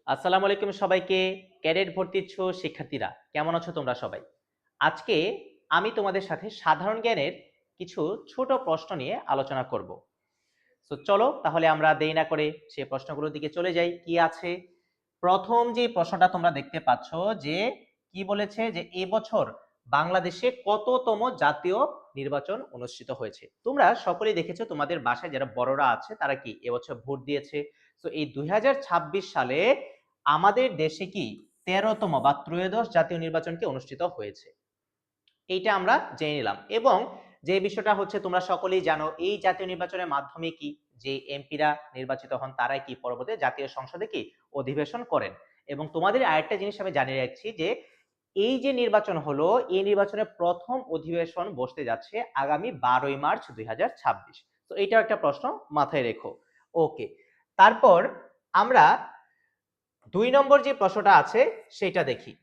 আসসালামু আলাইকুম সবাইকে। ক্যাডেট ভর্তি ইচ্ছু শিক্ষার্থীরা কেমন আছো তোমরা সবাই? আজকে আমি তোমাদের সাথে সাধারণ জ্ঞানের কিছু ছোট প্রশ্ন নিয়ে আলোচনা করব। চলো তাহলে আমরা দেরি না করে সেই প্রশ্নগুলোর দিকে চলে যাই। কি আছে? প্রথম যে প্রশ্নটা তোমরা দেখতে পাচ্ছ যে কি বলেছে যে এবছর বাংলাদেশে কততম জাতীয় নির্বাচন অনুষ্ঠিত হয়েছে। তোমরা সকলেই দেখেছো তোমাদের বাসায় যারা বড়রা আছে তারা কি এবছর ভোট দিয়েছে। তো এই 2026 সালে আমাদের দেশে কি 13তম বা ত্রয়োদশ জাতীয় নির্বাচন কি অনুষ্ঠিত হয়েছে। এইটা আমরা জেনে নিলাম এবং যে বিষয়টা হচ্ছে তোমরা সকলেই জানো এই জাতীয় নির্বাচনের মাধ্যমে কি যে এমপিরা নির্বাচিত হন তারাই কি পরবর্তী জাতীয় সংসদে কি অধিবেশন করেন। এবং তোমাদের আরেকটা জিনিস আমি জানিয়ে রাখছি যে এই যে নির্বাচন হলো এই নির্বাচনের প্রথম অধিবেশন বসতে যাচ্ছে আগামী 12ই মার্চ 2026। তো এইটাও একটা প্রশ্ন মাথায় রেখো। ওকে, তারপর আমরা 2 নম্বর যে প্রশ্নটা আছে সেটা দেখি।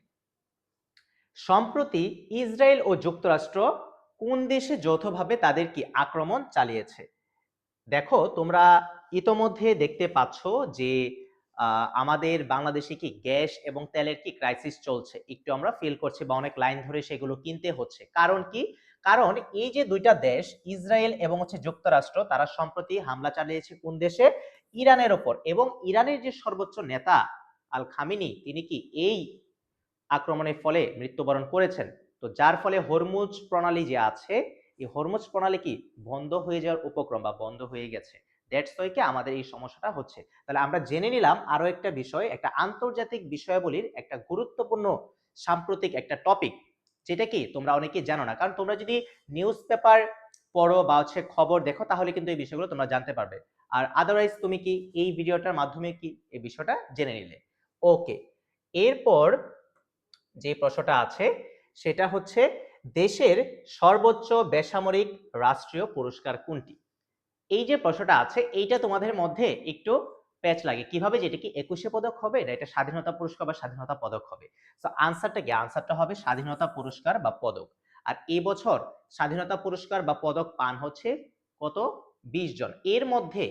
সম্প্রতি ইসরায়েল ও যুক্তরাষ্ট্র কোন দেশে যৌথভাবে তাদের কি আক্রমণ চালিয়েছে। দেখো তোমরা ইতোমধ্যে দেখতে পাচ্ছ যে আমাদের বাংলাদেশে কি গ্যাস এবং তেলের কি ক্রাইসিস চলছে, একটু আমরা ফিল করছি বা অনেক লাইন ধরে সেগুলো কিনতে হচ্ছে। কারণ কি? কারণ এই যে দুইটা দেশ ইসরায়েল এবং যুক্তরাষ্ট্র তারা সম্প্রতি হামলা চালিয়েছে কোন দেশে? ইরানের ওপর। এবং ইরানের যে সর্বোচ্চ নেতা আল খামিনি তিনি কি এই আক্রমণের ফলে মৃত্যুবরণ করেছেন। তো যার ফলে হরমুজ প্রণালী যে আছে এই হরমুজ প্রণালী কি বন্ধ হয়ে যাওয়ার উপক্রম বা বন্ধ হয়ে গেছে। দ্যাটস ওয়াই কি আমাদের এই সমস্যাটা হচ্ছে। তাহলে আমরা জেনে নিলাম আরো একটা বিষয়, একটা আন্তর্জাতিক বিষয়াবলীর একটা গুরুত্বপূর্ণ সাম্প্রতিক একটা টপিক, যেটা কি তোমরা অনেকেই জানো না। কারণ তোমরা যদি নিউজ পেপার পড়ো বা খবর দেখো তাহলে কিন্তু এই বিষয়গুলো তোমরা জানতে পারবে। আর আদারওয়াইজ তুমি কি এই ভিডিওটার মাধ্যমে কি এই বিষয়টা জেনে নিলে। ওকে, এরপর যে প্রশ্নটা আছে সেটা হচ্ছে দেশের সর্বোচ্চ বেসামরিক রাষ্ট্রীয় পুরস্কার কোনটি। এই যে প্রশ্নটা আছে এইটা তোমাদের মধ্যে একটু প্যাচ লাগে কিভাবে, যেটা কি 21শে পদক হবে না এটা স্বাধীনতা পুরস্কার বা স্বাধীনতা পদক হবে। তো আনসারটা কি? আনসারটা হবে স্বাধীনতা পুরস্কার বা পদক। আর এই বছর স্বাধীনতা পুরস্কার বা পদক পান হচ্ছে কত? 20 জন। এর মধ্যে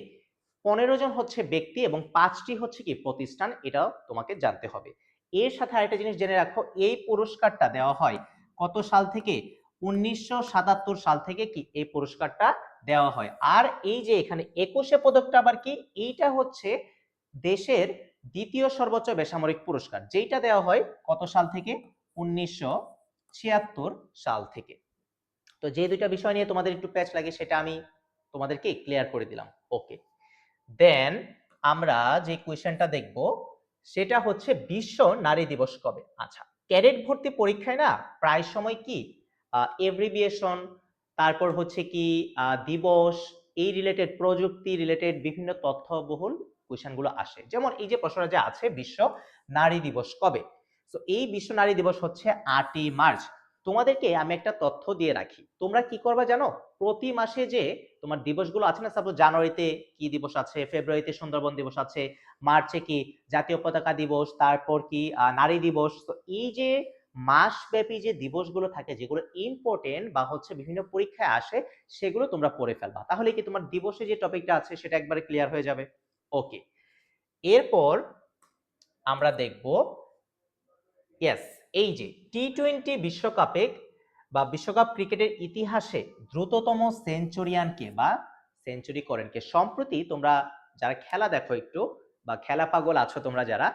15 জন হচ্ছে ব্যক্তি এবং 5টি হচ্ছে কি প্রতিষ্ঠান, এটাও তোমাকে জানতে হবে। এর সাথে আরেকটা জিনিস জেনে রাখো, এই পুরস্কারটা দেওয়া হয় কত সাল থেকে? 1977 সাল থেকে কি এই পুরস্কারটা দেওয়া হয়। আর এই যে এখানে 21শে পদকটা আবার কি? এইটা হচ্ছে দেশের দ্বিতীয় সর্বোচ্চ বেসামরিক পুরস্কার, যেটা দেওয়া হয় কত সাল থেকে? 1976 সাল থেকে। তো যে দুইটা বিষয় নিয়ে তোমাদের একটু প্যাচ লাগে সেটা আমি তোমাদেরকে ক্লিয়ার করে দিলাম। ওকে, দেন আমরা যে কোয়েশ্চেনটা দেখব সেটা হচ্ছে বিশ্ব নারী দিবস কবে। আচ্ছা, ক্যাডেট ভর্তি পরীক্ষায় না প্রায় সময় কি এভ্রিভিয়েশন, তারপর হচ্ছে কি দিবস, এই রিলেটেড প্রযুক্তি রিলেটেড বিভিন্ন তথ্যবহুল কোয়েশ্চেনগুলো আসে। যেমন এই যে প্রশ্নটা যে আছে বিশ্ব নারী দিবস কবে। তো এই বিশ্ব নারী দিবস হচ্ছে 8ই মার্চ। তোমাদেরকে আমি একটা তথ্য দিয়ে রাখি, তোমরা কি করবা জানো? প্রতি মাসে যে তোমার দিবসগুলো আছে না, সাপোজ জানুয়ারিতে কি দিবস আছে, ফেব্রুয়ারিতে সুন্দরবন দিবস আছে, মার্চে কি জাতীয় পতাকা দিবস, তারপর কি নারী দিবস। তো এই যে মাসব্যাপী যে দিবসগুলো থাকে যেগুলো ইম্পর্টেন্ট বা হচ্ছে বিভিন্ন পরীক্ষায় আসে সেগুলো তোমরা পড়ে ফেলবা, তাহলে কি তোমার দিবসে যে টপিকটা আছে সেটা একবারে ক্লিয়ার হয়ে যাবে। ওকে, এরপর আমরা দেখব ইয়েস, এই যে টি-20 বিশ্বকাপে বা বিশ্বকাপ ক্রিকেটের ইতিহাসে দ্রুততম সেঞ্চুরিয়ান কে বা সেঞ্চুরি করেন কে। সম্প্রতি তোমরা যারা খেলা দেখো একটু বা খেলা পাগল আছো তোমরা যারা,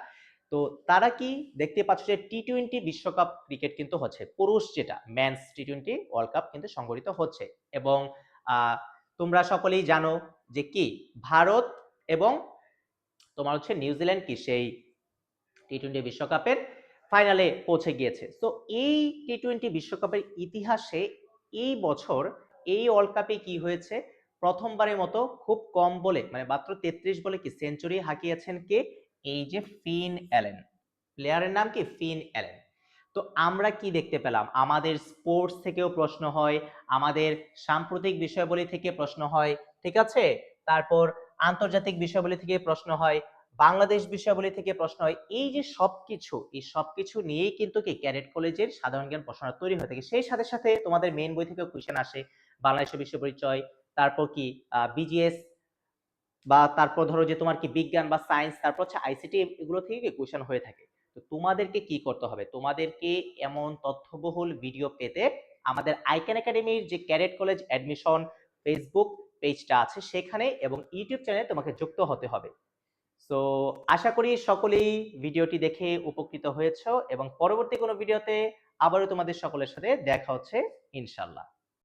তো তারা কি দেখতে পাচ্ছ যে টি-20 বিশ্বকাপ ক্রিকেট কিন্তু হচ্ছে পুরুষ, যেটা মেন্স টি-20 ওয়ার্ল্ড কাপ কিন্তু সংগঠিত হচ্ছে। এবং তোমরা সকলেই জানো যে কি ভারত এবং তোমার হচ্ছে নিউজিল্যান্ড কি সেই টি-20 বিশ্বকাপের ফাইনালে পৌঁছে গিয়েছে। তো এই টি-20 বিশ্বকাপের ইতিহাসে এই বছর এই ওয়ার্ল্ড কাপে কি হয়েছে, প্রথমবারের মতো খুব কম বলে মানে মাত্র 33 বলে কি সেঞ্চুরি হাঁকিয়েছেন কে? এই যে ফিন অ্যালেন, প্লেয়ারের নাম কি? Finn Allen. তো আমরা কি দেখতে পেলাম? আমাদের স্পোর্টস থেকেও প্রশ্ন হয়, আমাদের সাম্প্রতিক বিষয়াবলী থেকে প্রশ্ন হয়, ঠিক আছে, তারপর আন্তর্জাতিক বিষয়াবলী থেকে প্রশ্ন হয়, বাংলাদেশ বিষয়াবলী থেকে প্রশ্ন হয়। এই যে সবকিছু এই সবকিছু নিয়েই কিন্তু কি ক্যাডেট কলেজের সাধারণ জ্ঞান প্রশ্ন তৈরি হয়ে থাকে। সেই সাথে সাথে তোমাদের মেইন বই থেকেও কোশ্চেন আসে, বাংলাদেশের বিশ্ব পরিচয়, তারপর কি বিজিএস বা তারপর ধরো যে তোমার কি বিজ্ঞান বা সায়েন্স, তারপর হচ্ছে আইসিটি, এগুলো থেকে কি কোয়েশ্চেন হয়ে থাকে। তো তোমাদেরকে কি করতে হবে, তোমাদেরকে এমন তথ্যবহুল ভিডিও পেতে আমাদের আইক্যান একাডেমির যে ক্যাডেট কলেজ অ্যাডমিশন ফেসবুক পেজটা আছে সেখানে এবং ইউটিউব চ্যানেলে তোমাকে যুক্ত হতে হবে। সো আশা করি সকলেই ভিডিওটি দেখে উপকৃত হয়েছো এবং পরবর্তী কোনো ভিডিওতে আবারও তোমাদের সকলের সাথে দেখা হচ্ছে ইনশাল্লাহ।